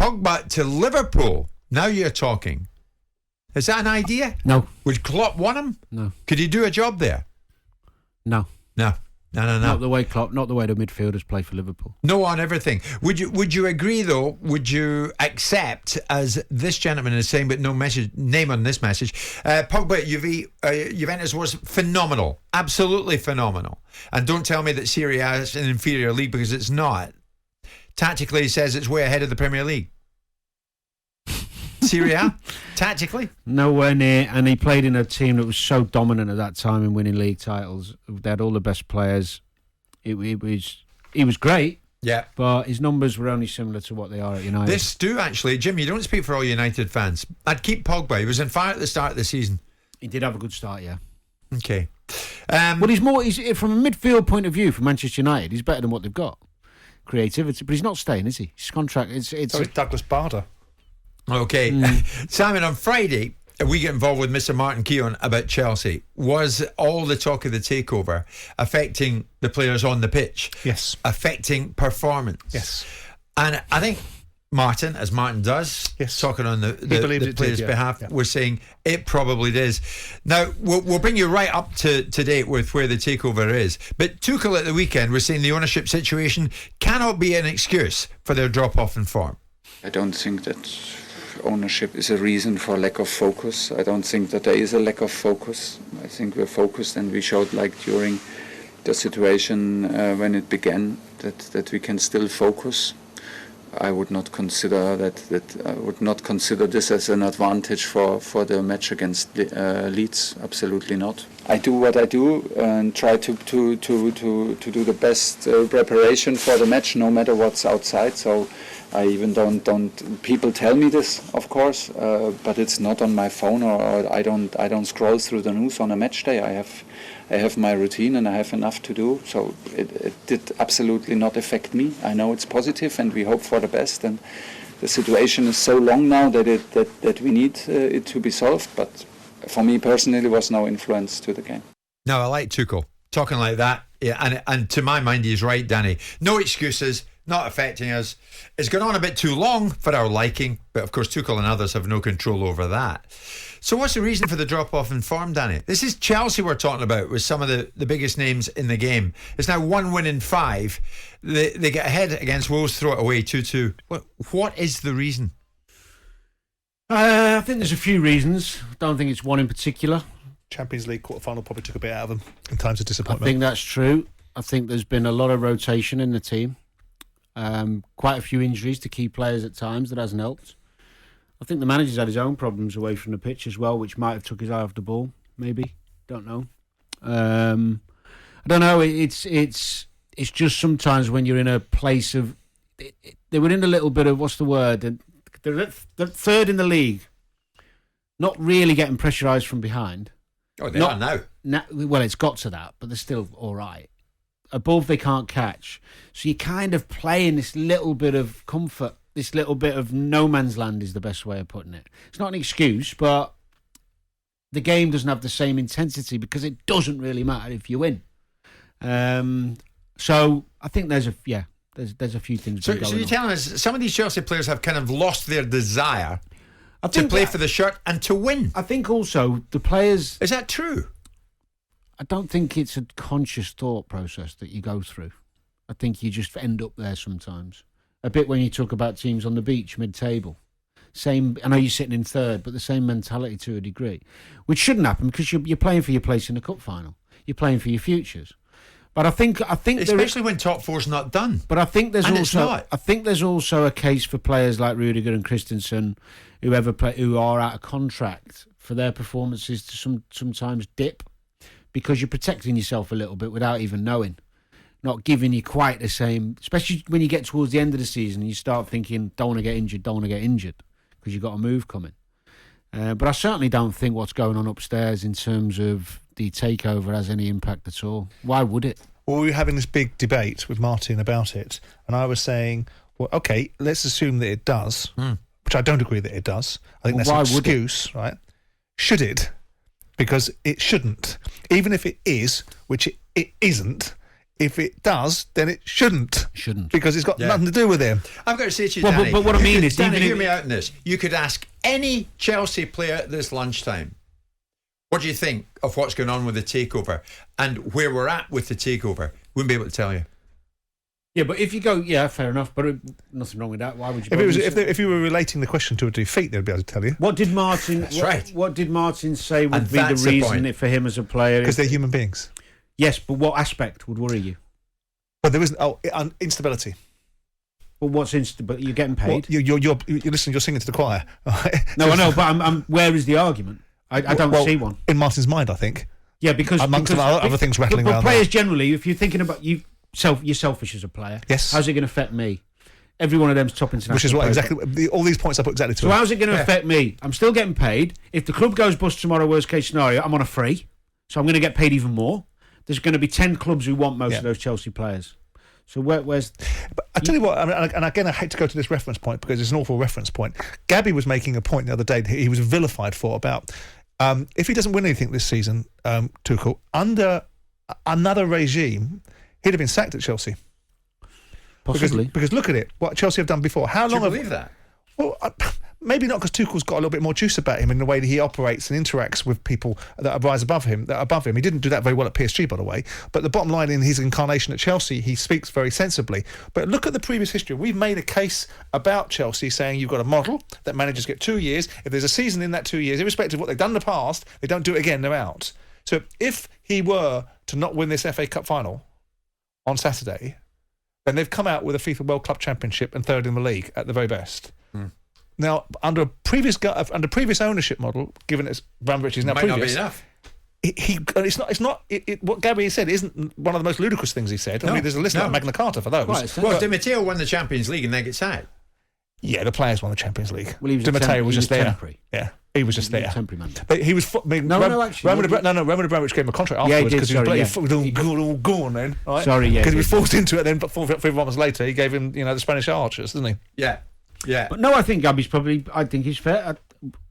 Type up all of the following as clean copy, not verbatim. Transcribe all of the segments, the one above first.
Pogba to Liverpool. Now you're talking. Is that an idea? No. Would Klopp want him? No. Could he do a job there? No. No. Not the way Klopp, not the way the midfielders play for Liverpool. No on everything. Would you agree though? Would you accept, as this gentleman is saying, but no name on this message? Pogba at Juventus was phenomenal, absolutely phenomenal. And don't tell me that Serie A is an inferior league, because it's not. Tactically, he says it's way ahead of the Premier League. Serie A, tactically, nowhere near. And he played in a team that was so dominant at that time in winning league titles. They had all the best players. He was great. Yeah, but his numbers were only similar to what they are at United. This do actually, Jim. You don't speak for all United fans. I'd keep Pogba. He was on fire at the start of the season. He did have a good start, yeah. Okay. But he's from a midfield point of view for Manchester United. He's better than what they've got. Creativity, but he's not staying, is he? His contract. It's Douglas Bader. Okay. Simon, on Friday, we get involved with Mr. Martin Keown about Chelsea. Was all the talk of the takeover affecting the players on the pitch? Yes. Affecting performance? Yes. And I think Martin, as Martin does, talking on the players' behalf, we're saying it probably is. Now, we'll bring you right up to date with where the takeover is. But Tuchel at the weekend was saying the ownership situation cannot be an excuse for their drop-off in form. I don't think that ownership is a reason for lack of focus. I don't think that there is a lack of focus. I think we're focused, and we showed, like during the situation when it began, that we can still focus. I would not consider this as an advantage for the match against Leeds. Absolutely not. I do what I do and try to do the best preparation for the match, no matter what's outside. So I even don't. People tell me this, of course, but it's not on my phone, or I don't scroll through the news on a match day. I have my routine, and I have enough to do. So it did absolutely not affect me. I know it's positive, and we hope for the best. And the situation is so long now that we need it to be solved. But for me personally, there was no influence to the game. No, I like Tuchel talking like that. Yeah, and to my mind, he's right, Danny. No excuses. Not affecting us. It's gone on a bit too long for our liking, but of course Tuchel and others have no control over that. So what's the reason for the drop-off in form, Danny? This is Chelsea we're talking about, with some of the biggest names in the game. It's now 1 win in 5. They get ahead against Wolves, throw it away 2-2. What is the reason? I think there's a few reasons. I don't think it's one in particular. Champions League quarter-final probably took a bit out of them in times of disappointment. I think that's true. I think there's been a lot of rotation in the team. Quite a few injuries to key players at times. That hasn't helped. I think the manager's had his own problems away from the pitch as well, which might have took his eye off the ball. Maybe, don't know. I don't know. It's just sometimes when you're in a place of, they were in a little bit of, what's the word? They're third in the league, not really getting pressurised from behind. Oh, they are now. Well, it's got to that, but they're still all right. Above, they can't catch. So you're kind of playing this little bit of comfort, this little bit of no man's land is the best way of putting it. It's not an excuse, but the game doesn't have the same intensity because it doesn't really matter if you win. So I think there's a few things. So you're telling us some of these Chelsea players have kind of lost their desire to play for the shirt and to win. I think also the players... Is that true? I don't think it's a conscious thought process that you go through. I think you just end up there sometimes. A bit when you talk about teams on the beach, mid-table. Same. I know you're sitting in third, but the same mentality to a degree, which shouldn't happen because you're playing for your place in the cup final. You're playing for your futures. But I think especially when top four's not done. But I think there's also a case for players like Rudiger and Christensen, who are out of contract, for their performances to sometimes dip. Because you're protecting yourself a little bit without even knowing. Not giving you quite the same, especially when you get towards the end of the season and you start thinking, don't want to get injured, because you've got a move coming. But I certainly don't think what's going on upstairs in terms of the takeover has any impact at all. Why would it? Well, we were having this big debate with Martin about it, and I was saying, well, okay, let's assume that it does, which I don't agree that it does. I think that's an excuse, right? Should it? Because it shouldn't. Even if it is, which it isn't, if it does, then it shouldn't. Shouldn't. Because it's got nothing to do with him. I've got to say to you, Well, Danny, but what I mean is, Danny, even hear if- me out in this. You could ask any Chelsea player at this lunchtime, what do you think of what's going on with the takeover and where we're at with the takeover? Wouldn't be able to tell you. Yeah, but if you go, fair enough, but nothing wrong with that. Why would you? If you were relating the question to a defeat, they'd be able to tell you. What did Martin? What did Martin say would And be the that's the reason point. for him as a player? Because they're human beings. Yes, but what aspect would worry you? But there isn't. Instability. Well, what's But you're getting paid. Well, you're listening. You're singing to the choir. Right? No, I know, but I'm. Where is the argument? I don't see one. In Martin's mind, I think. Yeah, because other things rattling but around players there. generally, if you're thinking about you're selfish as a player. Yes. How's it going to affect me? Every one of them's top international. Which is what players. exactly all these points I put exactly to. So how's it going to affect me? I'm still getting paid. If the club goes bust tomorrow, worst case scenario, I'm on a free, so I'm going to get paid even more. There's going to be 10 clubs who want most of those Chelsea players. So where's? But I tell you what, and again, I hate to go to this reference point because it's an awful reference point. Gabby was making a point the other day that he was vilified for about if he doesn't win anything this season, Tuchel, under another regime, he'd have been sacked at Chelsea. Possibly. Because look at it, what Chelsea have done before. How Do you long believe that? Well, maybe not, because Tuchel's got a little bit more juice about him in the way that he operates and interacts with people that rise above him. He didn't do that very well at PSG, by the way. But the bottom line, in his incarnation at Chelsea, he speaks very sensibly. But look at the previous history. We've made a case about Chelsea saying you've got a model that managers get 2 years. If there's a season in that 2 years, irrespective of what they've done in the past, they don't do it again, they're out. So if he were to not win this FA Cup final on Saturday, then they've come out with a FIFA World Club Championship and third in the league at the very best. Now, under previous ownership model, given it's Abramovich is now Might previous, not be enough. what Gabby said isn't one of the most ludicrous things he said. I mean, there's a list like Magna Carta for those. Well, Di Matteo won the Champions League and then gets sacked. Yeah, the players won the Champions League. Well, he was Di Matteo was just there. Temporary. Yeah, he was just there. Temporary man. But he was. Roman Abramovich gave him a contract afterwards because he was go on then. Right? Sorry, yeah. Because he was forced into it. Then, but 3 months later, he gave him, the Spanish archers, didn't he? Yeah. But no, I think Gabby's probably. I think he's fair.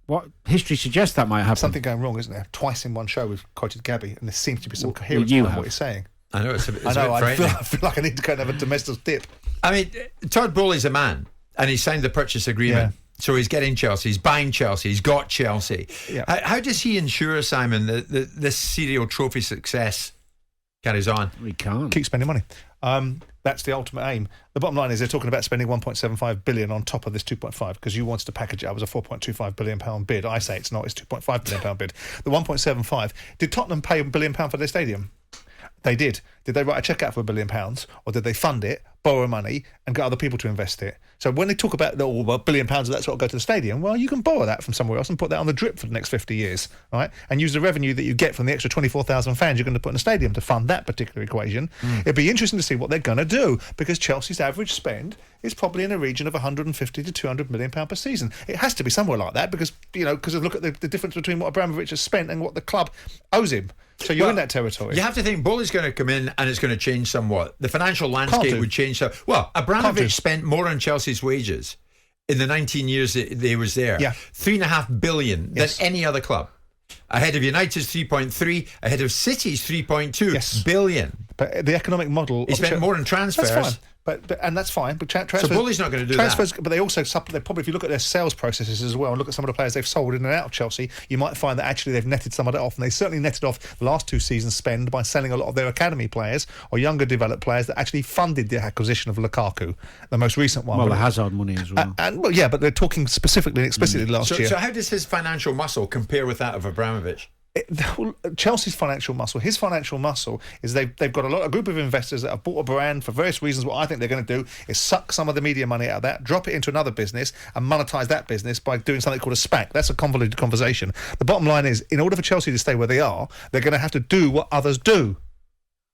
What history suggests that might happen. Something going wrong, isn't there? Twice in one show we've quoted Gabby, and there seems to be some coherence you in have. what he's saying. I know, it's a bit I frightening. feel like I need to go and have a domestic dip. I mean, Todd Bowley's a man, and he signed the purchase agreement. So he's getting Chelsea, he's buying Chelsea, he's got Chelsea. Yeah. How does he ensure, Simon, that this serial trophy success carries on? We can't. Keep spending money. That's the ultimate aim. The bottom line is they're talking about spending 1.75 billion on top of this 2.5 because you wanted to package it up as a 4.25 billion pound bid. I say it's not, it's 2.5 billion pound bid. The 1.75, did Tottenham pay £1 billion for their stadium? They did. Did they write a cheque out for £1 billion, or did they fund it, borrow money, and get other people to invest it? So when they talk about £1 billion of that's what will go to the stadium, well, you can borrow that from somewhere else and put that on the drip for the next 50 years, right? And use the revenue that you get from the extra 24,000 fans you're going to put in the stadium to fund that particular equation. It'd be interesting to see what they're going to do, because Chelsea's average spend is probably in a region of 150 to 200 million pound per season. It has to be somewhere like that because look at the difference between what Abramovich has spent and what the club owes him. So you're in that territory. You have to think Bowley's going to come in and it's going to change somewhat. The financial landscape would change. Well, Abramovich spent more on Chelsea's wages in the 19 years that he was there. Yeah. 3.5 billion than any other club. Ahead of United's 3.3, ahead of City's 3.2 billion. But the economic model... He spent more on transfers. That's fine. And that's fine. But transfers, so Bowley's not going to do that. But they also probably, if you look at their sales processes as well and look at some of the players they've sold in and out of Chelsea, you might find that actually they've netted some of that off. And they certainly netted off the last 2 seasons' spend by selling a lot of their academy players or younger developed players that actually funded the acquisition of Lukaku, the most recent one. Well, the Hazard money as well. But they're talking specifically and explicitly last year. So how does his financial muscle compare with that of Abramovich? Chelsea's financial muscle, his financial muscle is they've got a group of investors that have bought a brand for various reasons. What I think they're going to do is suck some of the media money out of that, drop it into another business and monetize that business by doing something called a SPAC. That's a convoluted conversation. The bottom line is, in order for Chelsea to stay where they are, they're going to have to do what others do.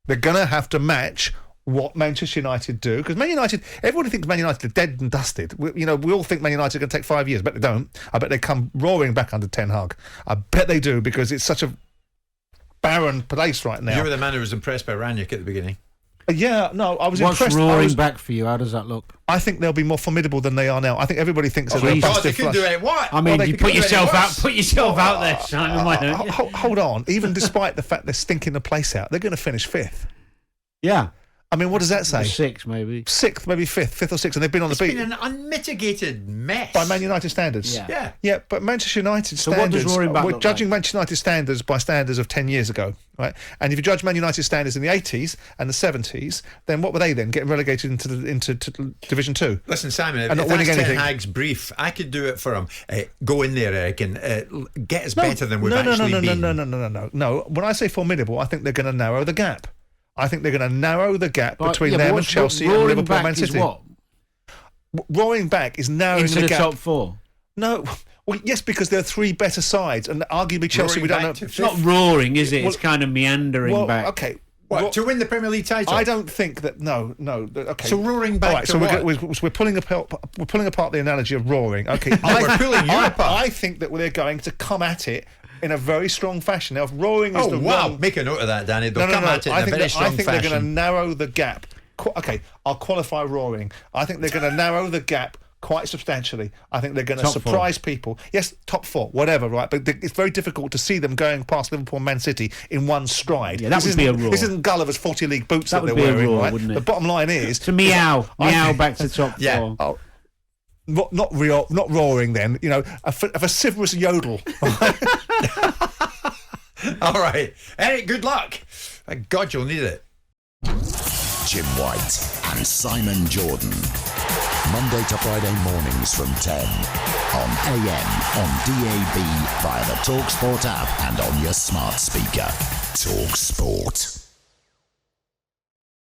They're going to have to match what Manchester United do, because Man United, everybody thinks Man United are dead and dusted. We all think Man United are going to take 5 years. I bet they don't. I bet they come roaring back under Ten Hag. I bet they do, because it's such a barren place right now. You were the man who was impressed by Ranić at the beginning. Yeah, no, I was What's impressed. What's roaring back for you? How does that look? I think they'll be more formidable than they are now. I think everybody thinks that they they're can do it. What? I mean, you put yourself out there, Simon. Why don't you? Hold on. Even despite the fact they're stinking the place out, they're going to finish 5th. Yeah. I mean, what does that say? 6 maybe. 6th, maybe 5th or 6th, and they've been on It's the beat been an unmitigated mess. by Man United standards. Yeah. Yeah. But Manchester United So what does standards, roaring back we're look judging like? Manchester United standards by standards of 10 years ago, right? And if you judge Man United standards in the 80s and the 70s, then what were they then? Getting relegated into Division 2? Listen, Simon, And if not that's winning Ten anything. Hag's brief, I could do it for him. Go in there, Eric, and get us better than we've no, actually been. No. When I say formidable, I think they're going to narrow the gap. I think they're going to narrow the gap But, between yeah, but them and what's- Chelsea and roaring Liverpool and back Man is City. what? Roaring back is narrowing Into the the gap. top 4. No, well, yes, because there are 3 better sides, and arguably Chelsea. Roaring We don't back know. to It's not roaring, is it? Well- It's kind of meandering Well, back. okay. What, to win the Premier League title? I don't think that. No. Okay. So roaring back All right, to so what? we're pulling apart the analogy of roaring. Okay. We're pulling you apart. I think that they're going to come at it in a very strong fashion. Now, if roaring is Oh, the wow. wrong, Make a note of that, Danny. They'll no. come at it in a very strong I think fashion. they're going to narrow the gap. Okay, I'll qualify roaring. I think they're going to narrow the gap quite substantially. I think they're going to Top surprise people. Yes, top 4, whatever, right? But it's very difficult to see them going past Liverpool and Man City in one stride. Yeah, that This would be isn't- a roar. This isn't Gulliver's 40 league boots That that, would they're be a wearing, roar, right? wouldn't it? The bottom line is To meow. I Meow think- back to top 4. Yeah. Oh, not roaring then, a vociferous yodel. All right. Eric, good luck. Thank God you'll need it. Jim White and Simon Jordan. Monday to Friday mornings from 10 on AM, on DAB, via the talkSPORT app and on your smart speaker. talkSPORT.